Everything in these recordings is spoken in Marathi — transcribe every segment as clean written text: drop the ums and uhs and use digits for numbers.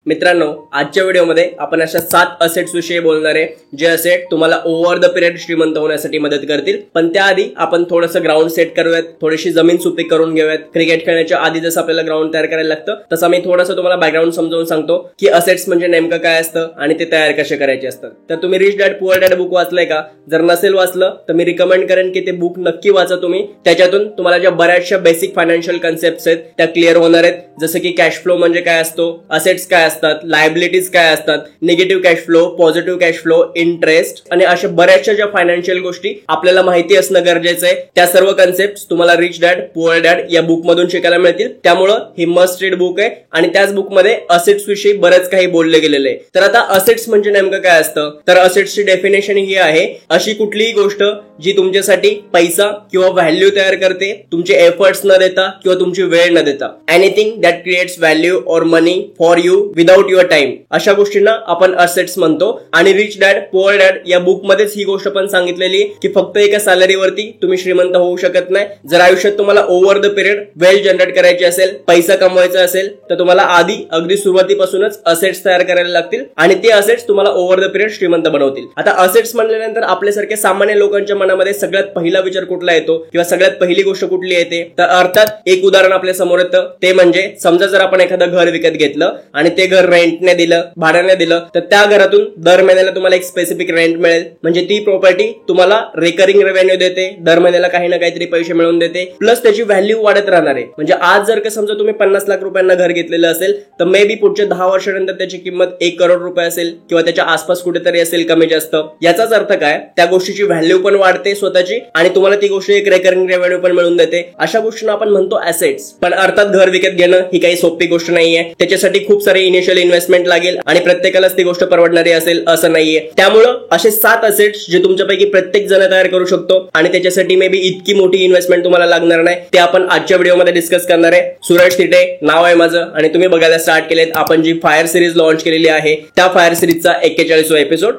मित्रांनो, आजच्या व्हिडिओमध्ये आपण अशा 7 असेट्स विषयी बोलणार आहे जे असेट तुम्हाला ओव्हर द पिरियड श्रीमंत होण्यासाठी मदत करतील. पण त्याआधी आपण थोडंसं ग्राउंड सेट करूयात, थोडीशी जमीन सुपीक करून घेऊयात. क्रिकेट खेळण्याच्या आधी जसं आपल्याला ग्राउंड तयार करायला लागतं तसं मी थोडंसं तुम्हाला बॅकग्राऊंड समजावून सांगतो की असेट्स म्हणजे नेमकं काय असतं आणि ते तयार कसे करायचे असतात. तर तुम्ही rich dad poor dad book वाचलंय का? जर नसेल वाचलं तर मी रिकमेंड करेन की ते बुक नक्की वाचा तुम्ही. त्याच्यातून तुम्हाला ज्या बऱ्याचशा बेसिक फायनान्शियल कन्सेप्ट्स आहेत त्या क्लिअर होणार आहेत. जसं की कॅश फ्लो म्हणजे काय असतो, असेट्स काय असतात, लायबिलिटीज काय असतात, negative cash flow, positive cash flow, interest आणि अशा बऱ्याचशा ज्या फायनान्शियल गोष्टी आपल्याला माहिती असणं गरजेचं आहे त्या सर्व कन्सेप्ट तुम्हाला रिच डॅड पुअर डॅड या बुक मधून शिकायला मिळतील. त्यामुळं ही मस्ट रीड बुक आहे आणि त्याच बुकमध्ये असेट्स विषयी बरंच काही बोलले गेलेलं आहे. तर आता असेट्स म्हणजे नेमकं काय असतं, तर असेट्सची डेफिनेशन ही आहे, अशी कुठलीही गोष्ट जी तुमच्यासाठी पैसा किंवा व्हॅल्यू तयार करते, तुमचे एफर्ट्स न देता किंवा तुमची वेळ न देता. एनिथिंग दॅट क्रिएट्स व्हॅल्यू और money for you without your time, अशा गोष्टींना आपण असेट्स म्हणतो. आणि रिच डॅड पुअर डॅड या बुक मध्येच ही गोष्ट पण सांगितलेली की फक्त एका सॅलरीवरती तुम्ही श्रीमंत होऊ शकत नाही. जर आयुष्यात तुम्हाला over the period wealth generate करायची असेल, पैसा कमवायचा असेल, तर तुम्हाला आधी अगदी सुरुवातीपासूनच असेट्स तयार करायला लागतील आणि ते असेट्स तुम्हाला ओव्हर द पिरियड श्रीमंत बनवतील. आता असेट्स म्हणल्यानंतर आपल्यासारख्या सामान्य लोकांच्या मनामध्ये सगळ्यात पहिला विचार कुठला येतो किंवा सगळ्यात पहिली गोष्ट कुठली येते, तर अर्थात एक उदाहरण आपल्या समोर येतं. ते म्हणजे समजा जर आपण एखादं घर विकत घेतलं आणि ते घर रेंटने दिलं, भाड्याने दिलं, तर त्या घरातून दर महिन्याला तुम्हाला एक स्पेसिफिक रेंट मिळेल. म्हणजे ती प्रॉपर्टी तुम्हाला रेकरिंग रेव्हेन्यू देते, दर महिन्याला काही ना काहीतरी पैसे मिळवून देते, प्लस त्याची व्हॅल्यू वाढत राहणार आहे. म्हणजे आज जर का समजा तुम्ही 50 लाख रुपयांना घर घेतलेलं असेल तर मे बी पुढच्या 10 वर्षानंतर त्याची किंमत 1 करोड रुपये असेल किंवा त्याच्या आसपास कुठेतरी असेल कमी जास्त. याचाच अर्थ काय, त्या गोष्टीची व्हॅल्यू पण वाढते स्वतःची आणि तुम्हाला ती गोष्ट एक रेकरिंग रेव्हेन्यू पण मिळवून देते. अशा गोष्टींना आपण म्हणतो ऍसेट्स. पण अर्थात घर विकत घेणं ही काही सोपी गोष्ट नाहीये. त्याच्यासाठी खूप सारे इनिशियल इन्व्हेस्टमेंट लागेल आणि प्रत्येकालाच ती गोष्ट परवडणारी असेल असं नाहीये. त्यामुळं असे 7 असेट्स जे तुमच्यापैकी प्रत्येक जण तयार करू शकतो आणि त्याच्यासाठी मे बी इतकी मोठी इन्व्हेस्टमेंट तुम्हाला लागणार नाही, ते आपण आजच्या व्हिडिओमध्ये डिस्कस करणार आहे. सूरज थिटे नाव आहे माझं आणि तुम्ही बघायला स्टार्ट केलेत आपण जी फायर सिरीज लॉन्च केलेली आहे त्या फायर सिरीजचा 41वा एपिसोड.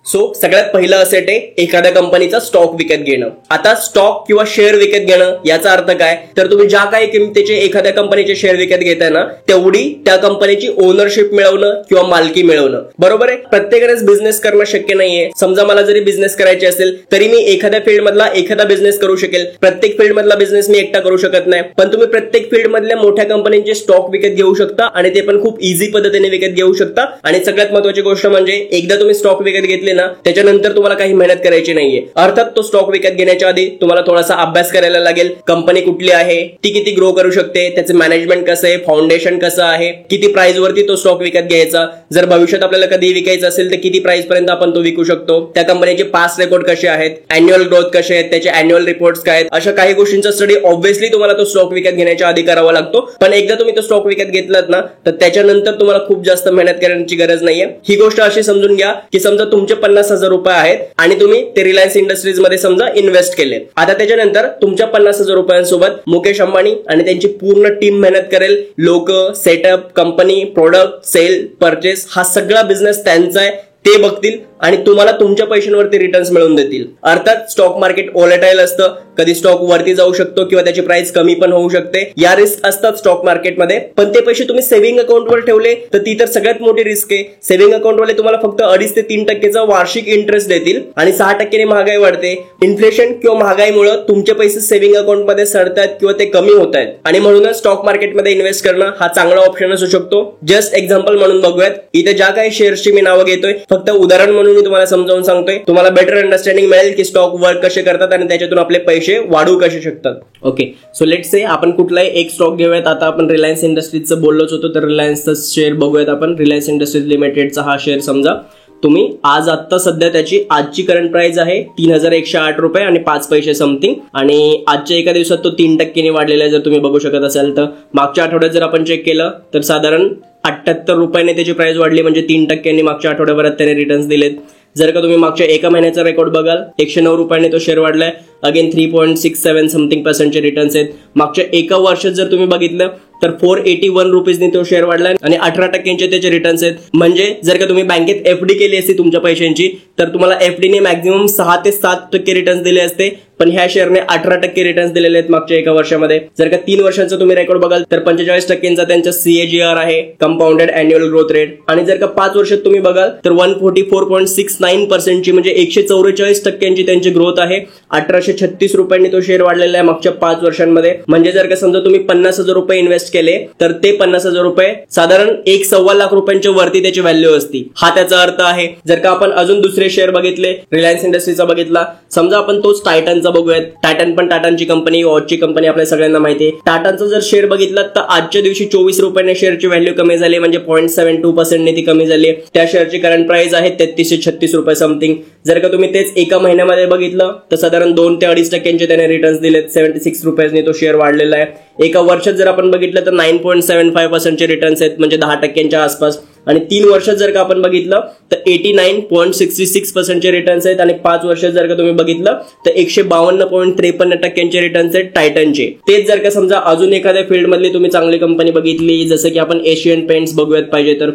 सो सगळ्यात पहिलं असेट आहे एखाद्या कंपनीचा स्टॉक विकत घेणं. आता स्टॉक किंवा शेअर विकत घेणं याचा अर्थ काय, तर तुम्ही ज्या काही किमतीचे एखाद्या कंपनीचे शेअर विकत घेताय ना तेवढी त्या कंपनीची ओनरशिप मिळवणं किंवा मालकी मिळवणं. बरोबर आहे, प्रत्येकानेच बिझनेस करणं शक्य नाहीये. समजा मला जरी बिझनेस करायचे असेल तरी मी एखाद्या फील्ड मधला एखादा बिझनेस करू शकेल. प्रत्येक फील्ड मधला बिझनेस मी एकटा करू शकत नाही. पण तुम्ही प्रत्येक फील्ड मधल्या मोठ्या कंपनीचे स्टॉक विकत घेऊ शकता आणि ते पण खूप इझी पद्धतीने विकत घेऊ शकता. आणि सगळ्यात महत्त्वाची गोष्ट म्हणजे एकदा तुम्ही स्टॉक विकत घेतले ना त्याच्यानंतर तुम्हाला काही मेहनत करायची नाहीये. अर्थात तो स्टॉक विकत घेण्याच्या आधी तुम्हाला थोडासा अभ्यास करायला लागेल. कंपनी कुठली आहे, ती किती ग्रो करू शकते, त्याचे मॅनेजमेंट कसं आहे, फाउंडेशन कसं आहे, किती प्राइस वरती तो स्टॉक विकत घ्यायचा, जर भविष्यात आपल्याला कधी विकायचं असेल तर किती प्राइस पर्यंत आपण तो विकू शकतो, त्या कंपनीचे पास्ट रेकॉर्ड कसे आहेत, अॅन्युअल ग्रोथ कसे आहेत, त्याचे अॅन्युअल रिपोर्ट्स काय आहेत, अशा काही गोष्टींचा स्टडी ऑब्व्हियसली तुम्हाला तो स्टॉक विकत घेण्याच्या आधी करावा लागतो. पण एकदा तुम्ही तो स्टॉक विकत घेतलात ना तर त्याच्यानंतर तुम्हाला खूप जास्त मेहनत करण्याची गरज नाहीये. ही गोष्ट अशी समजून घ्या की समजा तुमचे 50,000 रुपये आहेत आणि तुम्ही ते रिलायन्स इंडस्ट्रीज मध्ये समजा इन्व्हेस्ट केले. आता त्याच्यानंतर तुमच्या 50,000 रुपयांसोबत मुकेश अंबानी आणि त्यांची पूर्ण टीम मेहनत करेल. लोक, setup, company, product, sale, purchase हा सगळा बिझनेस त्यांचा आहे. ते बघतील आणि तुम्हाला तुमच्या पैशांवरती रिटर्न्स मिळवून देतील. अर्थात स्टॉक मार्केट व्होलेटाईल असतं, कधी स्टॉक वरती जाऊ शकतो किंवा त्याची प्राइस कमी पण होऊ शकते. या रिस्क असतात स्टॉक मार्केटमध्ये. पण ते पैसे तुम्ही सेव्हिंग अकाउंटवर ठेवले तर ती तर सगळ्यात मोठी रिस्क आहे. सेव्हिंग अकाउंटवाले तुम्हाला फक्त 2.5 ते 3% वार्षिक इंटरेस्ट देतील आणि 6% महागाई वाढते. इन्फ्लेशन किंवा महागाईमुळे तुमचे पैसे सेव्हिंग अकाउंटमध्ये सडतात किंवा ते कमी होत आहेत आणि म्हणूनच स्टॉक मार्केटमध्ये इन्व्हेस्ट करणं हा चांगला ऑप्शन असू शकतो. जस्ट एक्झाम्पल म्हणून बघूयात. इथे ज्या काही शेअर्सची मी नावं घेतोय फक्त उदाहरण म्हणून मी तुम्हाला समजावून सांगतोय. तुम्हाला बेटर अंडरस्टँडिंग मिळेल की स्टॉक वर्क कसे करतात आणि त्याच्यातून आपले पैसे वाढू कसे शकतात. ओके, सो लेट्स से आपण कुठलाही एक स्टॉक घेऊयात. आता आपण रिलायन्स इंडस्ट्रीजचं बोललोच होतो तर रिलायन्सचा शेअर बघूयात आपण. रिलायन्स इंडस्ट्रीज लिमिटेडचा हा शेअर समजा तुम्ही आज आत्ता सध्या त्याची आजची करंट प्राइस आहे 3,108 रुपये आणि 5 पैसे समथिंग आणि आजच्या एका दिवसात तो 3% वाढलेला आहे. जर तुम्ही बघू शकत असाल तर मागच्या आठवड्यात जर आपण चेक केलं तर साधारण 78 रुपयाने त्याची प्राइस वाढली. म्हणजे 3% मागच्या आठवड्याभरात त्याने रिटर्न्स दिलेत. जर का तुम्ही मागच्या एका महिन्याचा रेकॉर्ड बघाल 109 रुपयाने तो शेअर वाढलाय अगेन 3.67 समथिंग पर्सेंटचे रिटर्न्स आहेत. मागच्या एका वर्षात जर तुम्ही बघितलं तर 481 रुपीजनी तो शेअर वाढला आणि 18% त्याचे रिटर्न्स आहेत. म्हणजे जर का तुम्ही बँकेत एफडी केली असती तुमच्या पैशांची तर तुम्हाला एफडीने मॅक्झिमम 6 ते 7% रिटर्न्स दिले असते, पण ह्या शेअरने 18% रिटर्न्स दिलेले आहेत मागच्या एका वर्षामध्ये. जर का 3 वर्षांचा तुम्ही रेकॉर्ड बघाल तर 45% त्यांचा CAGR आहे, कंपाऊंडेड अॅन्युअल ग्रोथ रेट. आणि जर का 5 वर्षात तुम्ही बघाल तर 144.69% म्हणजे 144% त्यांची ग्रोथ आहे. 1836 रुपयांनी तो शेअर वाढलेला आहे मागच्या 5 वर्षांमध्ये. म्हणजे जर का समजा तुम्ही 50,000 रुपये इन्व्हेस्ट केले तर ते 50,000 रुपये साधारण 1.25 लाख रुपयांच्या वरती त्याची व्हॅल्यू असती. हा त्याचा अर्थ आहे. जर का आपण अजून दुसरे शेअर बघितले, रिलायन्स इंडस्ट्रीचा बघितला, समजा आपण तोच टायटनचा बघूयात. टायटन पण टाटांची कंपनी, वॉचची कंपनी आपल्या सगळ्यांना माहिती आहे. टाटांचा जर शेअर बघितला तर आजच्या दिवशी 24 रुपयाने शेअरची व्हॅल्यू कमी झाली, म्हणजे 0.72% ती कमी झाली. त्या शेअरची करंट प्राइस आहे 3336 रुपये समथिंग. जर का तुम्ही तेच एका महिन्यामध्ये बघितलं तर साधारण 2 ते 2.5% त्याने रिटर्न्स दिलेत. 76 रुपयांनी तो शेअर वाढलेला आहे. एका वर्षात जर आपण बघितलं तर 9.75% रिटर्न्स आहेत, म्हणजे 10% आसपास. आणि 3 वर्षात जर का आपण बघितलं तर 89.66% रिटर्न्स आहेत. आणि 5 वर्षात जर का तुम्ही बघितलं तर 152.53% रिटर्न्स आहेत टायटनचे. तेच जर का समजा अजून एखाद्या फील्ड मधली तुम्ही चांगली कंपनी बघितली, जसं की आपण एशियन पेंट्स बघूयात पाहिजे तर.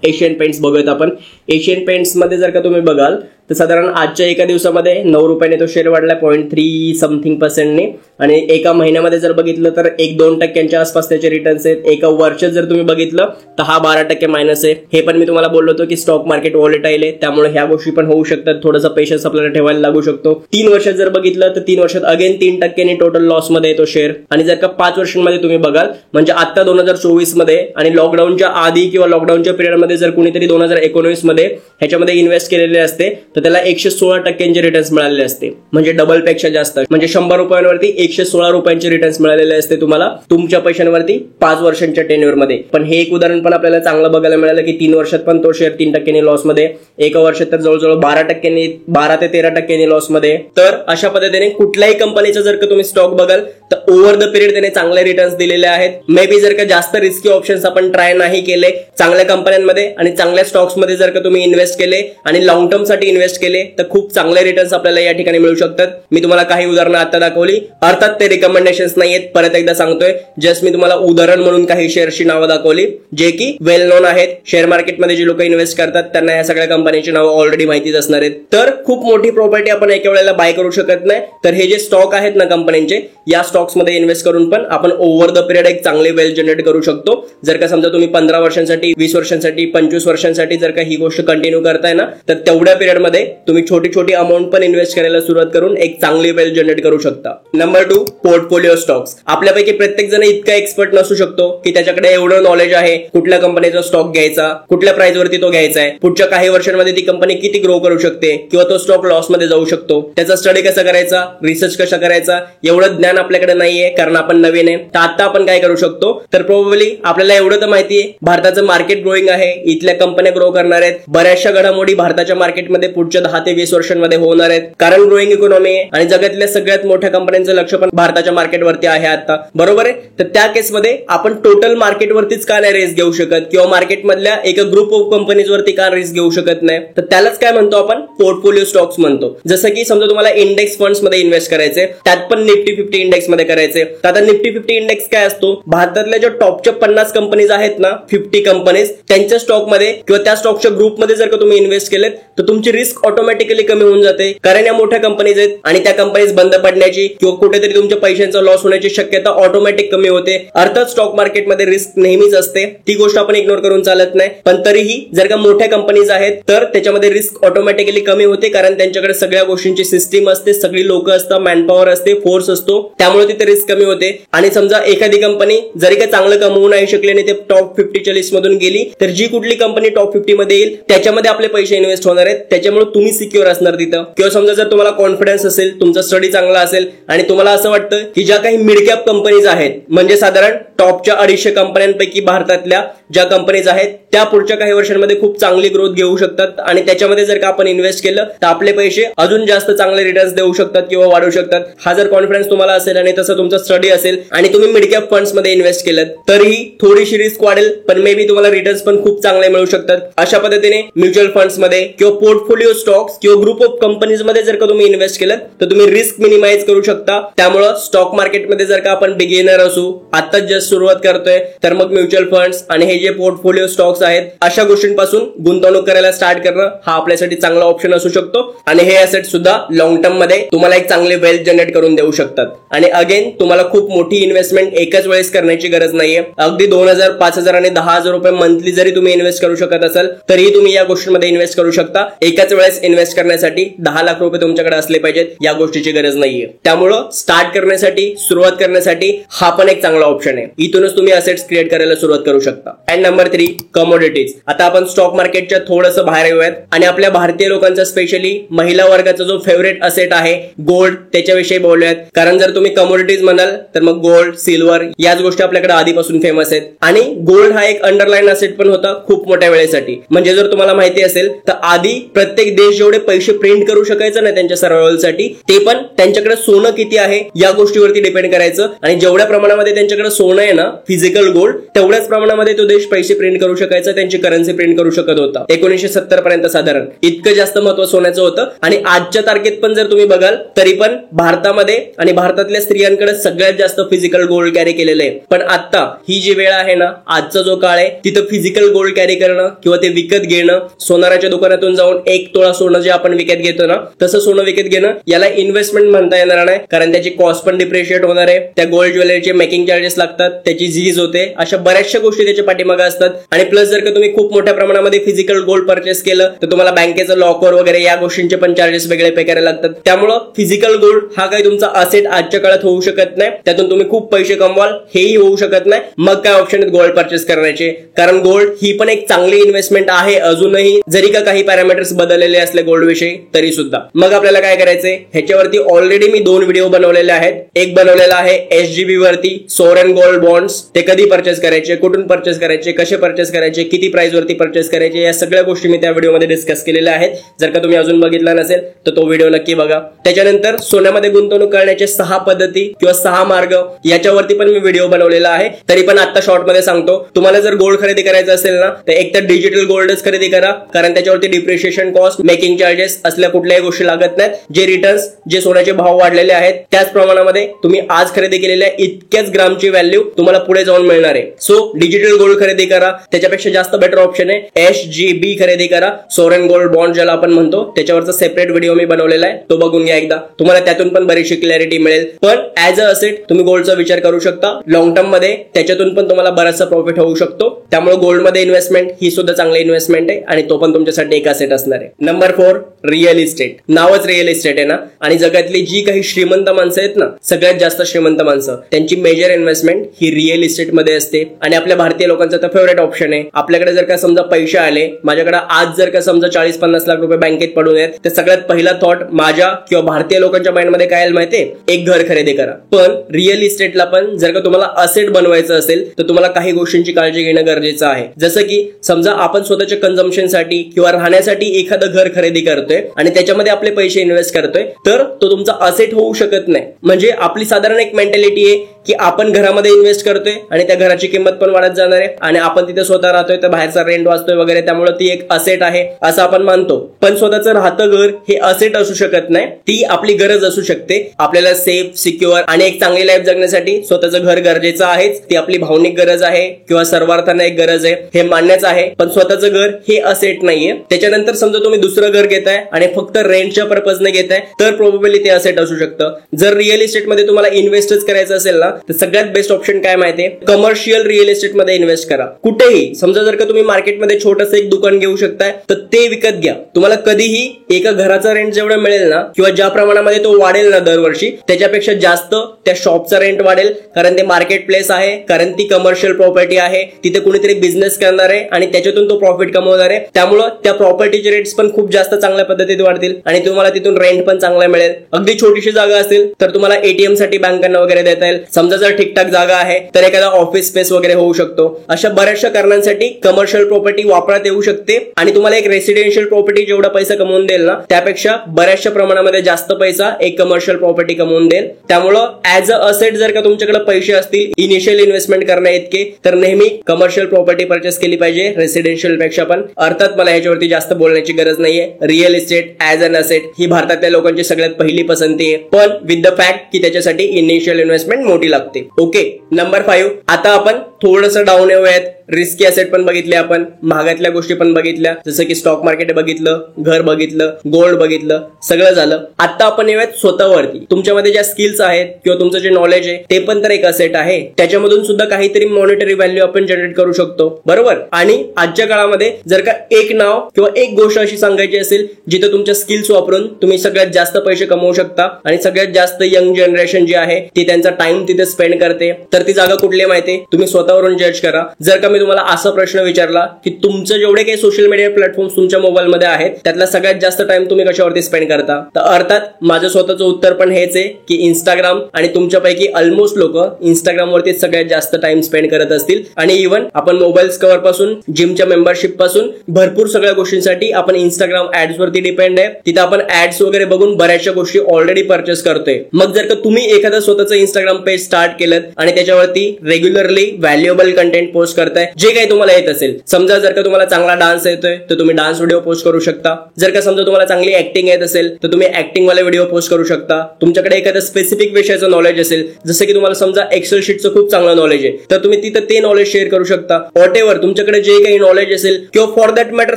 एशियन पेंट्स बघूयात आपण. एशियन पेंट्स मध्ये जर का तुम्ही बघाल तर साधारण आजच्या एका दिवसामध्ये 9 रुपयाने तो शेअर वाढला 0.3 समथिंग पर्सेंटने. आणि एका महिन्यामध्ये जर बघितलं तर 1-2% आसपास त्याचे रिटर्न्स आहेत. एका वर्षात जर तुम्ही बघितलं तर हा 12% मायनस आहे. हे पण मी तुम्हाला बोललो होतो की स्टॉक मार्केट व्हॉलेटाईल आहे, त्यामुळे ह्या गोष्टी पण होऊ शकतात. थोडासा पेशन्स आपल्याला ठेवायला लागू शकतो. 3 वर्षात जर बघितलं तर 3 वर्षात अगेन 3% टोटल लॉस मध्ये येतो शेअर. आणि जर का 5 वर्षांमध्ये तुम्ही बघाल, म्हणजे आता 2024 मध्ये आणि लॉकडाऊनच्या आधी किंवा लॉकडाऊनच्या पिरियडमध्ये जर कुणीतरी 2019 मध्ये ह्याच्यामध्ये इन्व्हेस्ट केलेले असते तर त्याला 116% रिटर्न्स मिळालेले असते, म्हणजे डबल पेक्षा जास्त. म्हणजे 100 रुपयांवरती 116 रुपयांचे रिटर्न्स मिळालेले असते तुम्हाला तुमच्या पैशांवरती 5 वर्षांच्या टेन्युअर मध्ये. पण हे एक उदाहरण पण आपल्याला चांगलं बघायला मिळालं की 3 वर्षात पण तो शेअर 3% लॉस मध्ये, एका वर्षात तर जवळजवळ 12 ते 13% लॉस मध्ये. तर अशा पद्धतीने कुठल्याही कंपनीचा जर का तुम्ही स्टॉक बघाल तर ओव्हर द पिरियड त्याने चांगले रिटर्न्स दिलेले आहेत. मे बी जर का जास्त रिस्की ऑप्शन्स आपण ट्राय नाही केले, चांगल्या कंपन्यांमध्ये आणि चांगल्या स्टॉक्स मध्ये जर का तुम्ही इन्व्हेस्ट केले आणि लॉंग टर्म साठी इन्व्हेस्ट केले तर खूप चांगले रिटर्न्स आपल्याला या ठिकाणी मिळू शकतात. मी तुम्हाला काही उदाहरणं आता दाखवली, अर्थात ते रिकमेंडेशन्स नाहीयेत, परत एकदा सांगतोय. जस्ट मी तुम्हाला उदाहरण म्हणून काही शेअरची नावं दाखवली जे की वेल नोन आहेत. शेअर मार्केटमध्ये जे लोक इन्व्हेस्ट करतात त्यांना या सगळ्या कंपन्यांची नावं ऑलरेडी माहितीच असणार आहेत. तर खूप मोठी प्रॉपर्टी आपण एका वेळेला बाय करू शकत नाही. तर हे जे स्टॉक आहेत ना कंपन्यांचे, या स्टॉक्स मध्ये इन्व्हेस्ट करून पण आपण ओव्हर द पिरियड एक चांगले वेल जनरेट करू शकतो. जर का समजा तुम्ही 15 वर्षांसाठी, 20 वर्षांसाठी, 25 वर्षांसाठी जर का ही गोष्ट कंटिन्यू करताय ना, तर तेवढ्या पिरियड मध्ये तुम्ही छोटी छोटी अमाऊंट पण इन्व्हेस्ट करायला सुरुवात करून एक चांगली वेल जनरेट करू शकता. Number 2, portfolio stocks. आपल्यापैकी प्रत्येक जण इतका एक्सपर्ट नसू शकतो की त्याच्याकडे एवढं नॉलेज आहे कुठल्या कंपनीचा स्टॉक घ्यायचा, कुठल्या प्राइस वरती तो घ्यायचा आहे, पुढच्या काही वर्षांमध्ये ती कंपनी किती ग्रो करू शकते किंवा तो स्टॉक लॉस मध्ये जाऊ शकतो, त्याचा स्टडी कसा करायचा, रिसर्च कसा करायचा, एवढं ज्ञान आपल्याकडे नाहीये कारण आपण नवीन आहे. तर आता आपण काय करू शकतो, तर प्रोबेबली आपल्याला एवढं तर माहितीये भारताचं मार्केट ग्रोईंग आहे, इथल्या कंपन्या ग्रो करणार आहेत, बऱ्याचशा घडामोडी भारताच्या मार्केटमध्ये पुढच्या 10 ते 20 वर्षांमध्ये होणार आहेत कारण ग्रोईंग इकॉनॉमी आहे आणि जगातल्या सगळ्यात मोठ्या कंपन्यांचं लक्ष पण भारताच्या मार्केटवरती आहे आता, बरोबर आहे. तर त्या केसमध्ये आपण टोटल मार्केटवरतीच का नाही रिस्क घेऊ शकत किंवा मार्केटमधल्या एका ग्रुप ऑफ कंपनीज वरती का रिस्क घेऊ शकत नाही, तर त्यालाच काय म्हणतो आपण, पोर्टफोलिओ स्टॉक्स म्हणतो. जसं की समजा तुम्हाला इंडेक्स फंड्स मध्ये इन्व्हेस्ट करायचे, त्यात पण निफ्टी 50 इंडेक्स मध्ये करायचे. तर आता निफ्टी 50 इंडेक्स काय असतो, भारतातल्या ज्या टॉपच्या 50 कंपनीज आहेत ना, 50 कंपनीज, त्यांच्या स्टॉक मध्ये किंवा त्या स्टॉकच्या ग्रुपमध्ये जर का तुम्ही इन्व्हेस्ट केलेत तर तुमची रिस्क ऑटोमॅटिकली कमी होऊन जाते कारण या मोठ्या कंपनीज आहेत आणि त्या कंपनीज बंद पडण्याची किंवा कुठेतरी तुमच्या पैशांचा लॉस होण्याची शक्यता ऑटोमॅटिक कमी होते. अर्थात स्टॉक मार्केटमध्ये रिस्क नेहमीच असते, ती गोष्ट आपण इग्नोर करून चालत नाही. पण तरीही जर का मोठ्या कंपनीज आहेत तर त्याच्यामध्ये रिस्क ऑटोमॅटिकली कमी होते कारण त्यांच्याकडे सगळ्या गोष्टींची सिस्टीम असते, सगळी लोक असतात, मॅनपॉवर असते, फोर्स असतो, त्यामुळे तिथे रिस्क कमी होते. आणि समजा एखादी कंपनी जरी काही चांगलं कमवू नाही शकली आणि ते टॉप 50च्या लिस्ट मधून गेली तर जी कुठली कंपनी टॉप 50 मध्ये येईल त्याच्यामध्ये आपले पैसे इन्व्हेस्ट होणार आहेत, त्याच्यामुळे तुम्ही सिक्युअर असणार तिथं. किंवा समजा जर तुम्हाला कॉन्फिडन्स असेल, तुमचा स्टडी चांगला असेल आणि तुम्हाला असं वाटतं की ज्या काही मिड कॅप कंपनीज आहेत, म्हणजे साधारण टॉपच्या 250 कंपन्यांपैकी भारतातल्या ज्या कंपनीज आहेत त्या पुढच्या काही वर्षांमध्ये खूप चांगली ग्रोथ घेऊ शकतात आणि त्याच्यामध्ये जर का आपण इन्व्हेस्ट केलं तर आपले पैसे अजून जास्त चांगले रिटर्न्स देऊ शकतात किंवा वाढू शकतात. हा जर कॉन्फिडन्स तुम्हाला असेल आणि तसं तुमचा स्टडी असेल आणि तुम्ही मिड कॅप फंड्स मध्ये इन्व्हेस्ट केलं तरीही थोडीशी रिस्क वाढेल पण मे बी तुम्हाला रिटर्न्स पण खूप चांगले मिळू शकतात. अशा पद्धतीने म्युच्युअल फंड्स मध्ये किंवा पोर्टफोलिओ पोर्टफोलिओ स्टॉक्स किंवा ग्रुप ऑफ कंपनीज मध्ये जर का तुम्ही इन्व्हेस्ट केलं तर तुम्ही रिस्क मिनिमाइज करू शकता. त्यामुळं स्टॉक मार्केटमध्ये जर का आपण बिगिनर असू, आताच जस्ट सुरुवात करतोय, तर मग म्युच्युअल फंड्स आणि हे जे पोर्टफोलिओ स्टॉक्स आहेत अशा गोष्टींपासून गुंतवणूक करायला स्टार्ट करणं हा आपल्यासाठी चांगला ऑप्शन असू शकतो. आणि हे असेट सुद्धा लॉंग टर्म मध्ये तुम्हाला एक चांगले वेल्थ जनरेट करून देऊ शकतात. आणि अगेन तुम्हाला खूप मोठी इन्व्हेस्टमेंट एकाच वेळेस करण्याची गरज नाहीये. अगदी 2,000, 5,000 आणि 10,000 रुपये मंथली जरी तुम्ही इन्व्हेस्ट करू शकत असाल तरीही तुम्ही या गोष्टींमध्ये इन्व्हेस्ट करू शकता. एकाच वेळेस इन्व्हेस्ट करण्यासाठी 10 लाख रुपये तुमच्याकडे असले पाहिजेत या गोष्टीची गरज नाहीये. त्यामुळं स्टार्ट करण्यासाठी, सुरुवात करण्यासाठी हा पण एक चांगला ऑप्शन आहे. इथूनच तुम्ही असेट्स क्रिएट करायला सुरुवात करू शकता. And number 3, commodities. आता आपण स्टॉक मार्केटच्या थोडंसं बाहेर येऊयात आणि आपल्या भारतीय लोकांचा स्पेशली महिला वर्गाचा जो फेवरेट असेट आहे गोल्ड त्याच्याविषयी बोलूयात. कारण जर तुम्ही कमोडिटीज म्हणाल तर मग गोल्ड, सिल्वर याच गोष्टी आपल्याकडे आधीपासून फेमस आहेत. आणि गोल्ड हा एक अंडरलाईन असेट पण होता खूप मोठ्या वेळेसाठी. म्हणजे जर तुम्हाला माहिती असेल तर आधी प्रत्येक देश जेवढे पैसे प्रिंट करू शकायचं ना त्यांच्या सर्व्हायवलसाठी, ते पण त्यांच्याकडे सोनं किती आहे या गोष्टीवरती डिपेंड करायचं. आणि जेवढ्या प्रमाणामध्ये त्यांच्याकडे सोनं आहे ना, फिजिकल गोल्ड, तेवढ्याच प्रमाणामध्ये तो देश पैसे प्रिंट करू शकायचा, त्यांची करन्सी प्रिंट करू शकत होता. 1970 पर्यंत साधारण इतकं जास्त महत्व सोन्याचं होतं. आणि आजच्या तारखेत पण जर तुम्ही बघाल तरी पण भारतामध्ये आणि भारतातल्या स्त्रियांकडे सगळ्यात जास्त फिजिकल गोल्ड कॅरी केलेलं आहे. पण आता ही जी वेळ आहे ना, आजचा जो काळ आहे, तिथं फिजिकल गोल्ड कॅरी करणं किंवा ते विकत घेणं, सोनाराच्या दुकानातून जाऊन 1 तोळा सोनं जे आपण विकत घेतो ना तसं सोनं विकत घेणं, याला इन्व्हेस्टमेंट म्हणता येणार नाही. कारण त्याची कॉस्ट पण डिप्रिशिएट होणार आहे. त्या गोल्ड ज्वेलरीचे मेकिंग चार्जेस लागतात, त्याची झीज होते, अशा बऱ्याचशा गोष्टी त्याच्या पाठीमागे असतात. आणि प्लस जर का तुम्ही खूप मोठ्या प्रमाणामध्ये फिजिकल गोल्ड परचेस केलं तर तुम्हाला बँकेचं लॉकर वगैरे या गोष्टींचे पण चार्जेस वेगळे पे करायला लागतात. त्यामुळं फिजिकल गोल्ड हा काही तुमचा असेट आजच्या काळात होऊ शकत नाही. त्यातून तुम्ही खूप पैसे कमवाल हेही होऊ शकत नाही. मग काय ऑप्शन आहेत गोल्ड परचेस करण्याचे? कारण गोल्ड ही पण एक चांगली इन्व्हेस्टमेंट आहे अजूनही, जरी का काही पॅरामीटर्स बदललेले असले गोल्ड विषयी तरी सुद्धा. मग आपल्याला काय करायचंय, ह्याच्यावरती ऑलरेडी मी 2 व्हिडिओ बनवलेले आहेत. एक बनवलेला आहे SGB वरती, सोवरेन गोल्ड बॉन्ड्स, ते कधी परचेस करायचे, कुठून परचेस करायचे, कसे परचेस करायचे, किती प्राइस वरती परचेस करायचे, या सगळ्या गोष्टी मी त्या व्हिडिओमध्ये डिस्कस केलेल्या आहेत. जर का तुम्ही अजून बघितला नसेल तर तो व्हिडिओ नक्की बघा. त्याच्यानंतर सोन्यामध्ये गुंतवणूक करण्याचे 6 पद्धती किंवा 6 मार्ग याच्यावरती पण मी व्हिडिओ बनवलेला आहे. तरी पण आता शॉर्ट मध्ये सांगतो, तुम्हाला जर गोल्ड खरेदी करायचं असेल ना तर एक तर डिजिटल गोल्डच खरेदी करा. कारण त्याच्यावरती डिप्रिशिएशन कॉस्ट, मेकिंग चार्जेस असल्या कुठल्याही गोष्टी लागत नाहीत. जे रिटर्न्स, जे सोन्याचे भाव वाढलेले आहेत त्याच प्रमाणामध्ये तुम्ही आज खरेदी केलेल्या इतक्याच ग्रामची व्हॅल्यू तुम्हाला पुढे जाऊन मिळणार आहे. सो डिजिटल गोल्ड खरेदी करा. त्याच्यापेक्षा जास्त बेटर ऑप्शन आहे SGB खरेदी करा, सोवरेन गोल्ड बॉन्ड ज्याला आपण म्हणतो. त्याच्यावरचा सेपरेट व्हिडिओ मी बनवलेला आहे, तो बघून घ्या एकदा. तुम्हाला त्यातून पण बरीचशी क्लॅरिटी मिळेल. पण ऍज अ असेट तुम्ही गोल्डचा विचार करू शकता. लॉंग टर्म मध्ये त्याच्यातून पण तुम्हाला बराचसा प्रॉफिट होऊ शकतो. त्यामुळे गोल्डमध्ये इन्व्हेस्टमेंट ही सुद्धा चांगली इन्व्हेस्टमेंट आहे आणि तो पण तुमच्यासाठी एक असेट असणार आहे. Number 4, real estate. नावच रिअल इस्टेट आहे ना. आणि जगातली जी काही श्रीमंत माणसं आहेत ना, सगळ्यात जास्त श्रीमंत माणसं, त्यांची मेजर इन्व्हेस्टमेंट ही रिअल इस्टेट मध्ये असते. आणि आपल्या भारतीय लोकांचा तर फेवरेट ऑप्शन आहे. आपल्याकडे जर का समजा पैसे आले, माझ्याकडे आज जर का समजा 40-50 लाख रुपये बँकेत पडून आहेत, तर सगळ्यात पहिला थॉट माझ्या किंवा भारतीय लोकांच्या माइंडमध्ये काय आलं माहितीये, एक घर खरेदी करा. पण रिअल इस्टेटला पण जर का तुम्हाला असेट बनवायचं असेल तर तुम्हाला काही गोष्टींची काळजी घेणं गरजेचं आहे. जसं की समजा आपण स्वतःच्या कन्झम्पशनसाठी किंवा राहण्यासाठी एखादं घर खरेदी करतोय आणि त्याच्यामध्ये आपले पैसे इन्व्हेस्ट करतोय, तर तो तुमचा असेट होऊ शकत नाही. म्हणजे आपली साधारण एक मेंटॅलिटी आहे की आपण घरामध्ये इन्व्हेस्ट करतोय आणि त्या घराची किंमत पण वाढत जाणार आहे आणि आपण तिथे स्वतः राहतोय तर बाहेरचा रेंट वाचतोय वगैरे, त्यामुळे ती एक असेट आहे असं आपण मानतो. पण स्वतःचं राहतं घर हे असेट असू शकत नाही, ती आपली गरज असू शकते. आपल्याला सेफ, सिक्युअर आणि एक चांगली लाईफ जगण्यासाठी स्वतःचं घर गरजेचं आहेच. ती आपली भावनिक गरज आहे किंवा सर्वार्थाने एक गरज आहे, हे मान्यच आहे. पण स्वतःचं घर हे असेट नाहीये. त्याच्यानंतर समजा तुम्ही दुसरं घर घेताय आणि फक्त रेंटच्या पर्पजने घेताय तर प्रोबेबली ते असेट असू शकतं. जर रिअल इस्टेटमध्ये तुम्हाला इन्व्हेस्टच करायचं असेल ना तर सगळ्यात बेस्ट ऑप्शन काय माहितीये, कमर्शियल रिअल इस्टेट मध्ये इन्व्हेस्ट करा. कुठेही समजा जर का तुम्ही मार्केटमध्ये छोटंसं एक दुकान घेऊ शकताय तर ते विकत घ्या. तुम्हाला कधीही एका घराचा रेंट जेवढा मिळेल ना किंवा ज्या प्रमाणामध्ये तो वाढेल ना दरवर्षी, त्याच्यापेक्षा जास्त त्या शॉपचा रेंट वाढेल. कारण ते मार्केट प्लेस आहे, कारण ती कमर्शियल प्रॉपर्टी आहे, तिथे कुणीतरी बिझनेस करणार आहे आणि त्याच्यातून तो प्रॉफिट कमवणार आहे. त्यामुळे त्या प्रॉपर्टीचे रेट्स पण खूप जास्त चांगल्या पद्धतीत वाढतील आणि तुम्हाला तिथून रेंट पण चांगला मिळेल. अगदी छोटीशी जागा असेल तर तुम्हाला एटीएम साठी बँकांना वगैरे देता येईल. समजा जर ठीकठाक जागा आहे तर एखादा ऑफिस स्पेस वगैरे होऊ शकतो. अशा बऱ्याचशा कारणांसाठी कमर्शियल प्रॉपर्टी वापरात येऊ शकते आणि तुम्हाला एक रेसिडेन्शियल प्रॉपर्टी जेवढा पैसा कमवून देईल ना त्यापेक्षा बऱ्याचशा प्रमाणामध्ये जास्त पैसा एक कमर्शियल प्रॉपर्टी कमवून देईल. त्यामुळं ऍज अ असेट जर का तुमच्याकडे पैसे असतील इनिशियल इन्व्हेस्टमेंट करण्या इतके, तर नेहमी कमर्शियल प्रॉपर्टी परचेस केली पाहिजे रेसिडेन्शियल पेक्षा पण. अर्थात मला ह्याच्यावरती जास्त बोलण्याची गरज नाहीये. Real estate as an asset ही भारतातल्या लोकांची सगळ्यात पहिली पसंती आहे, पण विथ द फॅक्ट की त्याच्यासाठी इनिशियल इन्व्हेस्टमेंट मोठी लागते. Okay, number 5. आता आपण थोडंसं डाऊन येऊयात. रिस्की असेट पण बघितले आपण, महागातल्या गोष्टी पण बघितल्या, जसं की स्टॉक मार्केट बघितलं, घर बघितलं, गोल्ड बघितलं, सगळं झालं. आता आपण येऊयात स्वतःवरती. तुमच्यामध्ये ज्या स्किल्स आहेत किंवा तुमचं जे नॉलेज आहे ते पण तर एक असेट आहे. त्याच्यामधून सुद्धा काहीतरी मॉनिटरी व्हॅल्यू आपण जनरेट करू शकतो, बरोबर. आणि आजच्या काळामध्ये जर का एक नाव किंवा एक गोष्ट अशी सांगायची असेल जिथे तुमच्या स्किल्स वापरून तुम्ही सगळ्यात जास्त पैसे कमवू शकता आणि सगळ्यात जास्त यंग जनरेशन जी आहे ती त्यांचा टाइम तिथे स्पेंड करते, तर ती जागा कुठली माहिती? तुम्ही स्वतःवरून जज करा. जर का मी तुम्हाला असा प्रश्न विचारला की तुमचं जेवढे काही सोशल मीडिया प्लॅटफॉर्म्स तुमच्या मोबाईलमध्ये आहेत त्यातला सगळ्यात जास्त टाइम तुम्ही कशावरती स्पेंड करता, तर अर्थात माझं स्वतःचं उत्तर पण हेच आहे की इंस्टाग्राम. आणि तुमच्यापैकी ऑलमोस्ट लोक इंस्टाग्रामवरती सगळ्यात जास्त टाइम स्पेंड करत असतील. आणि इव्हन आपण मोबाईल कव्हर पासून जिमच्या मेंबरशिप पासून भरपूर सगळ्या गोष्टींसाठी आपण इंस्टाग्राम ऍड्स वरती डिपेंड आहे. तिथे आपण ऍड्स वगैरे बघून बऱ्याचशा गोष्टी ऑलरेडी परचेस करतोय. मग जर का तुम्ही एखादं स्वतःचं इंस्टाग्राम पेज स्टार्ट केलं आणि त्याच्यावरती रेग्युलरली व्हॅल्युएबल कंटेंट पोस्ट करताय जे काही तुम्हाला येत असेल, समजा जर का तुम्हाला चांगला डान्स येतोय तर तुम्ही डान्स व्हिडिओ पोस्ट करू शकता. जर का समजा तुम्हाला चांगली ऍक्टिंग येत असेल तर तुम्ही ऍक्टिंग वाले व्हिडिओ पोस्ट करू शकता. तुमच्याकडे एखाद्या स्पेसिफिक विषयाचं नॉलेज असेल, जसं की तुम्हाला समजा एक्सेल शीटचं खूप चांगलं नॉलेज आहे, तर तुम्ही तिथं ते नॉलेज शेअर करू शकता. व्हॉट एव्हर तुमच्याकडे जे काही नॉलेज असेल, किंवा फॉर दॅट मॅटर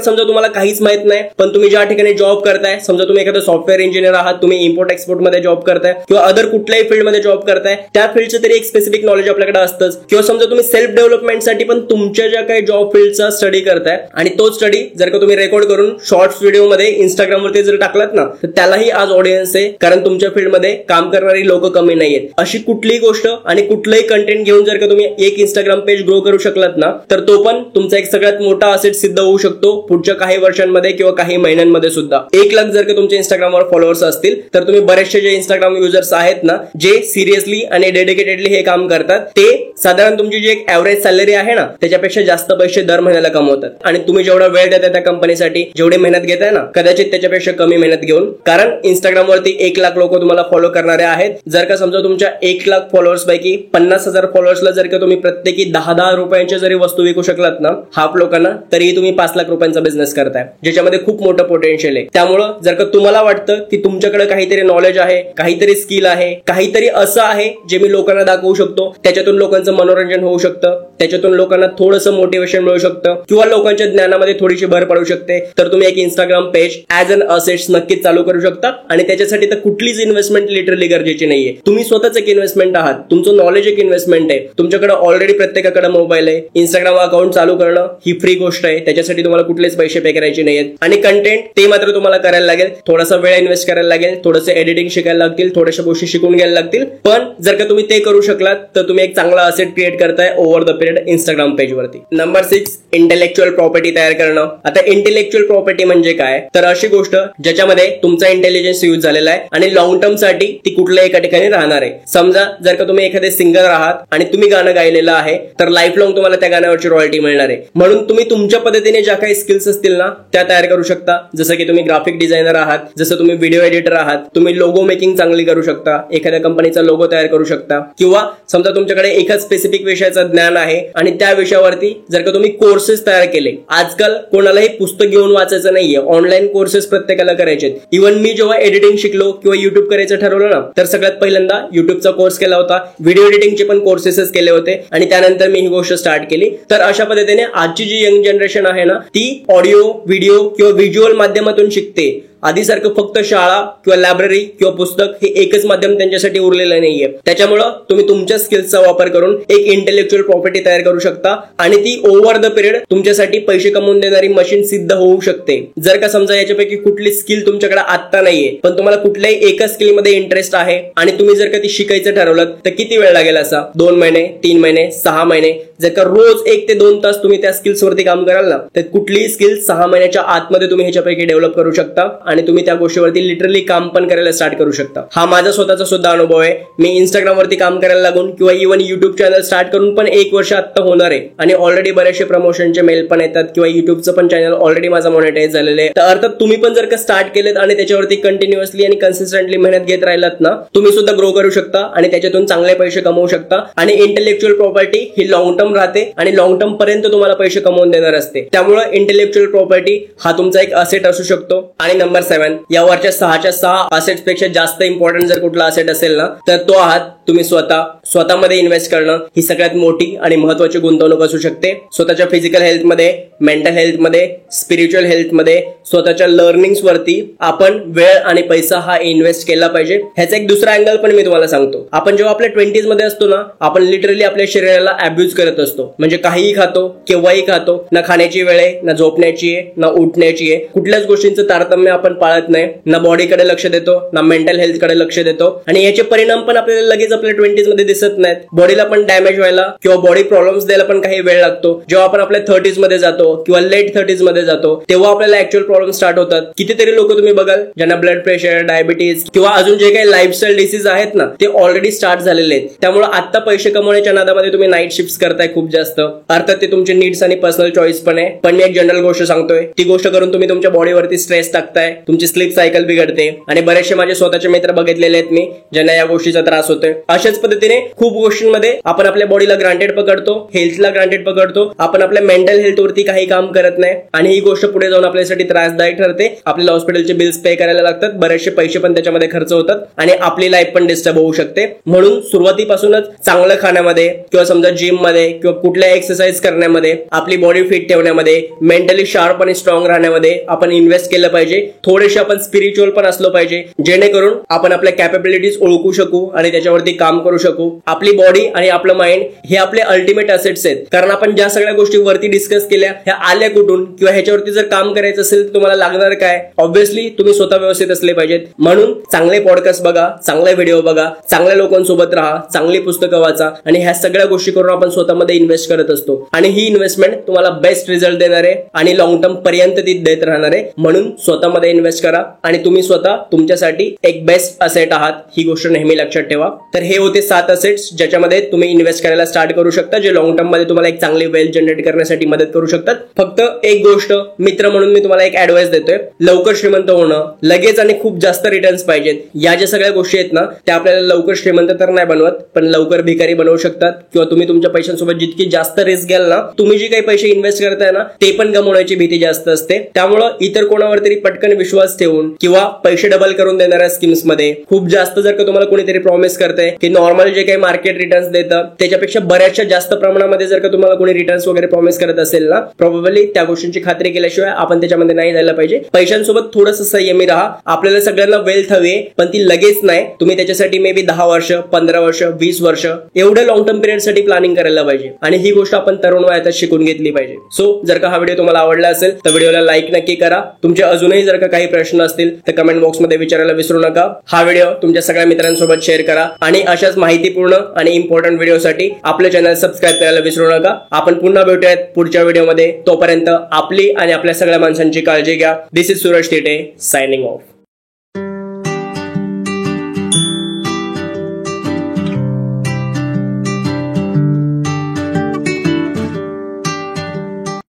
समजा तुम्हाला काहीच माहित नाही पण तुम्ही ज्या ठिकाणी जॉब करताय, समजा तुम्ही एखादा सॉफ्टवेअर इंजिनियर आहात, तुम्ही इम्पोर्ट एक्सपोर्ट मध्ये जॉब करताय किंवा अदर कुठल्याही फील्डमध्ये जॉब करताय, त्या फील्डचं तरी एक स्पेसिफिक नॉलेज आपल्याकडे असतंच. किंवा समजा तुम्ही सेल्फ डेव्हलपमेंटसाठी पण तुमच्या ज्या काही जॉब फील्डचा स्टडी करताय आणि तो स्टडी जर का तुम्ही रेकॉर्ड करून शॉर्ट्स व्हिडिओ मध्ये इंस्टाग्रामवरती जर टाकलात ना, तर त्यालाही आज ऑडियन्स आहे, कारण तुमच्या फील्डमध्ये काम करणारी लोक कमी नाहीयेत. अशी कुठलीही गोष्ट आणि कुठलंही कंटेंट घेऊन जर का तुम्ही एक इंस्टाग्राम पेज ग्रो करू शकलात ना, तर तो पण तुमचा एक सगळ्यात मोठा असेट सिद्ध होऊ शकतो पुढच्या काही वर्षांमध्ये किंवा काही महिन्यांमध्ये सुद्धा. 1 लाख जर का तुमच्या इंस्टाग्रामवर फॉलोअर्स असतील तर तुम्ही बरेचसे जे इंस्टाग्राम युजर्स आहेत ना, जे सिरियसली आणि डेडिकेटेडली हे काम करतात, ते साधारण तुमची जी एक ऍव्हरेज सॅलरी आहे ना त्याच्यापेक्षा जास्त पैसे दर महिन्याला कमवतात. आणि तुम्ही जेवढा वेळ देताय त्या कंपनीसाठी, जेवढी मेहनत घेताय ना, कदाचित त्याच्यापेक्षा कमी मेहनत घेऊन. कारण इंस्टाग्रामवरती 1 लाख लोक तुम्हाला फॉलो करणारे आहेत. जर का समजा तुमच्या 1 लाख फॉलोअर्स पैकी 50,000 फॉलोअर्सला जर का तुम्ही प्रत्येकी 10-10 रुपयांच्या जरी वस्तू विकू शकलात ना हाफ लोकांना, तरीही तुम्ही 5 लाख रुपयांचा बिझनेस करताय, ज्याच्यामध्ये खूप मोठं पोटेन्शियल आहे. त्यामुळं जर का तुम्हाला वाटतं की तुमच्याकडे काहीतरी नॉलेज आहे, काहीतरी स्किल आहे, काहीतरी असं आहे जे मी लोकांना दाखवू शकतो, त्याच्यातून लोकांचं मनोरंजन होऊ शकतं, त्याच्यातून लोकांना थोडंसं मोटिवेशन मिळू शकतं किंवा लोकांच्या ज्ञानामध्ये थोडीशी भर पडू शकते, तर तुम्ही एक Instagram page as an assets नक्कीच चालू करू शकता. आणि त्याच्यासाठी तर कुठलीच इन्व्हेस्टमेंट लिटरली गरजेची नाहीये. तुम्ही स्वतःच एक इन्व्हेस्टमेंट आहात, तुमचं नॉलेज एक इन्व्हेस्टमेंट आहे. तुमच्याकडे ऑलरेडी प्रत्येकाकडे मोबाईल आहे. इंस्टाग्राम अकाउंट चालू करणं ही फ्री गोष्ट आहे, त्याच्यासाठी तुम्हाला कुठलेच पैसे पे करायचे नाहीत. आणि कंटेंट ते मात्र तुम्हाला करायला लागेल, थोडासा वेळ इन्व्हेस्ट करायला लागेल, थोडंसं एडिटिंग शिकायला लागतील, थोड्याशा गोष्टी शिकून घ्यायला लागतील. पण जर का तुम्ही ते करू शकलात तर तुम्ही एक चांगला असेट क्रिएट करताय over the period Instagram page वरती. नंबर 6, इंटेलेक्च्युअल प्रॉपर्टी तयार करणं. आता इंटेलेक्च्युअल प्रॉपर्टी म्हणजे काय, तर अशी गोष्ट ज्याच्यामध्ये तुमचा इंटेलिजन्स यूज झालेला आहे आणि लॉंग टर्म साठी ती कुठल्या एका ठिकाणी राहणार आहे. समजा जर का तुम्ही एखादे सिंगर आहात आणि तुम्ही गाणं गायलेलं आहे, तर लाईफ लॉंग तुम्हाला त्या गाण्यावरची रॉयल्टी मिळणार आहे. म्हणून तुम्ही तुमच्या पद्धतीने ज्या काही स्किल्स असतील ना त्या तयार करू शकता. जसं की तुम्ही ग्राफिक डिझायनर आहात, जसं तुम्ही व्हिडिओ एडिटर आहात, तुम्ही लोगो मेकिंग चांगली करू शकता, एखाद्या कंपनीचा लोगो तयार करू शकता. किंवा समजा तुमच्याकडे एकाच स्पेसिफिक विषयाचं ज्ञान आहे आणि त्या विषयावरती जर का तुम्ही कोर्सेस तयार केले. आजकाल कोणालाही पुस्तक घेऊन वाचायचं नाहीये, ऑनलाईन कोर्सेस प्रत्येकाला करायचे. इव्हन मी जेव्हा एडिटिंग शिकलो किंवा युट्यूब करायचं ठरवलं ना, तर सगळ्यात पहिल्यांदा युट्यूबचा कोर्स केला होता, व्हिडिओ एडिटिंगचे पण कोर्सेस केले होते आणि त्यानंतर मी ही गोष्ट स्टार्ट केली. तर अशा पद्धतीने आजची जी यंग जनरेशन आहे ना ती ऑडिओ, व्हिडिओ किंवा व्हिज्युअल माध्यमातून शिकते. आधीसारखं फक्त शाळा किंवा लायब्ररी किंवा पुस्तक हे एकच माध्यम त्यांच्यासाठी उरलेलं नाहीये. त्याच्यामुळं तुम्ही तुमच्या स्किल्सचा वापर करून एक इंटेलेक्च्युअल प्रॉपर्टी तयार करू शकता आणि ती ओव्हर द पिरियड तुमच्यासाठी पैसे कमवून देणारी मशीन सिद्ध होऊ शकते. जर का समजा याच्यापैकी कुठली स्किल तुमच्याकडे आत्ता नाहीये पण तुम्हाला कुठल्याही एका स्किलमध्ये इंटरेस्ट आहे आणि तुम्ही जर का ती शिकायचं ठरवलं तर किती वेळ लागेल असा? 2 महिने, 3 महिने, 6 महिने. जर का रोज 1 ते 2 तास तुम्ही त्या स्किल्स वरती काम कराल ना तर कुठलीही स्किल 6 महिन्याच्या आतमध्ये तुम्ही ह्याच्यापैकी डेव्हलप करू शकता आणि तुम्ही त्या गोष्टीवरती लिटरली काम पण करायला स्टार्ट करू शकता. हा माझा स्वतःचा सुद्धा अनुभव आहे. मी इंस्टाग्राम वरती काम करायला लागून किंवा इव्हन युट्यूब चॅनल स्टार्ट करून पण 1 वर्ष आता होणार आहे आणि ऑलरेडी बरेचसे प्रमोशनचे मेल पण येतात किंवा युट्यूबचं पण चॅनल ऑलरेडी माझा मॉनिटाईज झालेलं आहे. तर अर्थात तुम्ही पण जर का स्टार्ट केलेत आणि त्याच्यावरती कंटिन्युअसली आणि कन्सिस्टंटली मेहनत घेत राहिलात ना, तुम्ही सुद्धा ग्रो करू शकता आणि त्याच्यातून चांगले पैसे कमवू शकता. आणि इंटेलेक्च्युअल प्रॉपर्टी ही लॉंग टर्म राहते आणि लॉंग टर्म पर्यंत तुम्हाला पैसे कमवून देणार असते. त्यामुळे इंटेलेक्च्युअल प्रॉपर्टी हा तुमचा एक असेट असू शकतो. आणि नंबर 7, यावरच्या 6च्या 6 असेट्स पेक्षा जास्त इम्पॉर्टंट जर कुठला असेट असेल ना, तर तो आहात तुम्ही स्वतःमध्ये इन्व्हेस्ट करणं. ही सगळ्यात मोठी आणि महत्वाची गुंतवणूक असू शकते. स्वतःच्या फिजिकल हेल्थमध्ये, मेंटल हेल्थमध्ये, स्पिरिच्युअल हेल्थमध्ये, स्वतःच्या लर्निंग्स वरती आपण वेळ आणि पैसा हा इन्व्हेस्ट केला पाहिजे. ह्याचा एक दुसरा अँगल पण मी तुम्हाला सांगतो. आपण जेव्हा आपल्या 20s मध्ये असतो ना, आपण लिटरली आपल्या शरीराला अब्यूज करत असतो. म्हणजे काहीही खातो, केव्हाही खातो, ना खाण्याची वेळ आहे, ना झोपण्याची आहे, ना उठण्याची आहे. कुठल्याच गोष्टींचं तारतम्य आपण पाळत नाही. ना बॉडीकडे लक्ष देतो, ना मेंटल हेल्थकडे लक्ष देतो. आणि याचे परिणाम पण आपल्याला लगेच आपल्या 20s मध्ये दिसत नाहीत. बॉडीला पण डॅमेज व्हायला किंवा बॉडी प्रॉब्लेम्स द्यायला पण काही वेळ लागतो. जेव्हा आपण आपल्या 30s मध्ये जातो किंवा लेट 30s मध्ये जातो, तेव्हा आपल्याला ऍक्च्युअल प्रॉब्लेम स्टार्ट होतात. कितीतरी लोक तुम्ही बघाल ज्यांना ब्लड प्रेशर, डायबिटीज किंवा अजून जे काही लाईफस्टाईल डिसीज आहेत ना, ते ऑलरेडी स्टार्ट झालेले आहेत. त्यामुळे आता पैसे कमवण्याच्या नादामध्ये तुम्ही नाईट शिफ्ट करताय खूप जास्त. अर्थात ते तुमचे नीड्स आणि पर्सनल चॉईस पण आहे. पण मी एक जनरल गोष्ट सांगतोय, ती गोष्ट करून तुम्ही तुमच्या बॉडीवरती स्ट्रेस टाकताय, तुमची स्लीप सायकल बिघडते. आणि बरेचसे माझे स्वतःचे मित्र बघितलेले आहेत मी, ज्यांना या गोष्टीचा त्रास होतोय. अशाच पद्धतीने खूप गोष्टींमध्ये आपण आपल्या बॉडीला ग्रांटेड पकडतो, हेल्थला ग्रांटेड पकडतो. आपण आपल्या मेंटल हेल्थवरती काही काम करत नाही आणि ही गोष्ट पुढे जाऊन आपल्यासाठी त्रासदायक ठरते. आपल्याला हॉस्पिटलचे बिल्स पे करायला लागतात, बरेचसे पैसे पण त्याच्यामध्ये खर्च होतात आणि आपली लाईफ पण डिस्टर्ब होऊ शकते. म्हणून सुरुवातीपासूनच चांगलं खाण्यामध्ये किंवा समजा जिम मध्ये किंवा कुठल्या एक्सरसाइज करण्यामध्ये, आपली बॉडी फिट ठेवण्यामध्ये, मेंटली शार्प आणि स्ट्रॉंग राहण्यामध्ये आपण इन्व्हेस्ट केलं पाहिजे. थोडेसे आपण स्पिरिच्युअल पण असलो पाहिजे, जेणेकरून आपण आपल्या कॅपेबिलिटीज ओळखू शकू आणि त्याच्यावरती काम करू शकू. आपली बॉडी आणि आपलं माइंड हे आपले अल्टिमेट असेट्स आहेत. कारण आपण ज्या सगळ्या गोष्टी वरती डिस्कस केल्या, ह्या आल्या कुठून किंवा ह्याच्यावरती जर काम करायचं असेल तर तुम्हाला लागणार काय? ऑब्व्हियसली तुम्ही स्वतः व्यवस्थित असले पाहिजेत. म्हणून चांगले पॉडकास्ट बघा, चांगले व्हिडिओ बघा, चांगल्या लोकांसोबत राहा, चांगली पुस्तकं वाचा आणि ह्या सगळ्या गोष्टी करून आपण स्वतःमध्ये इन्व्हेस्ट करत असतो. आणि ही इन्व्हेस्टमेंट तुम्हाला बेस्ट रिझल्ट देणार आहे आणि लॉंग टर्म पर्यंत ती देत राहणार आहे. म्हणून स्वतःमध्ये इन्व्हेस्ट करा आणि तुम्ही स्वतः तुमच्यासाठी एक बेस्ट असेट आहात, ही गोष्ट नेहमी लक्षात ठेवा. तर हे होते 7 असेट्स ज्याच्यामध्ये तुम्ही इन्व्हेस्ट करायला स्टार्ट करू शकता, जे लॉंग टर्म मध्ये तुम्हाला एक चांगली वेल्थ जनरेट करण्यासाठी मदत करू शकतात. फक्त एक गोष्ट मित्र म्हणून मी तुम्हाला एक ऍडवाइस देतोय, लवकर श्रीमंत होणं, लगेच आणि खूप जास्त रिटर्न्स पाहिजेत. या ज्या सगळ्या गोष्टी आहेत ना, त्या आपल्याला लवकर श्रीमंत तर नाही बनवत, पण लवकर भिकारी बनवू शकतात. किंवा तुम्ही तुमच्या पैशांसोबत जितकी जास्त रिस्क घ्याल ना, तुम्ही जी काही पैसे इन्व्हेस्ट करताय ना, ते पण गमवण्याची भीती जास्त असते. त्यामुळे इतर कोणावर तरी पटकन विश्वास ठेवून किंवा पैसे डबल करून देणाऱ्या स्कीम्स मध्ये खूप जास्त जर का तुम्हाला कोणीतरी प्रॉमिस करते की नॉर्मल जे काही मार्केट रिटर्न्स देतं त्याच्यापेक्षा बऱ्याचशा जास्त प्रमाणामध्ये जर का तुम्हाला कोणी रिटर्न्स वगैरे प्रॉमिस करत असेल ना, प्रोबेबली त्या गोष्टींची खात्री केल्याशिवाय आपण त्याच्यामध्ये नाही जायला पाहिजे. पैशांसोबत थोडंसं संयमी राहा. आपल्याला सगळ्यांना वेल्थ हवी आहे, पण ती लगेच नाही. तुम्ही त्याच्यासाठी मे बी 10 वर्ष, 15 वर्ष, 20 वर्ष एवढ्या लॉंग टर्म पिरियड साठी प्लॅनिंग करायला पाहिजे. आणि ही गोष्ट आपण तरुण वयातच शिकून घेतली पाहिजे. सो जर का हा व्हिडिओ तुम्हाला आवडला असेल तर व्हिडिओला लाईक नक्की करा. तुमचे अजूनही जर का काही प्रश्न असतील तर कमेंट बॉक्स मध्ये विचारायला विसरू नका. हा व्हिडिओ तुमच्या सगळ्या मित्रांसोबत शेअर करा आणि अशाच माहितीपूर्ण आणि इम्पॉर्टंट व्हिडिओसाठी आपलं चॅनल सबस्क्राईब करायला विसरू नका. आपण पुन्हा भेटूयात पुढच्या व्हिडिओमध्ये. तोपर्यंत आपली आणि आपल्या सगळ्या माणसांची काळजी घ्या. This is Suraj Thite signing of.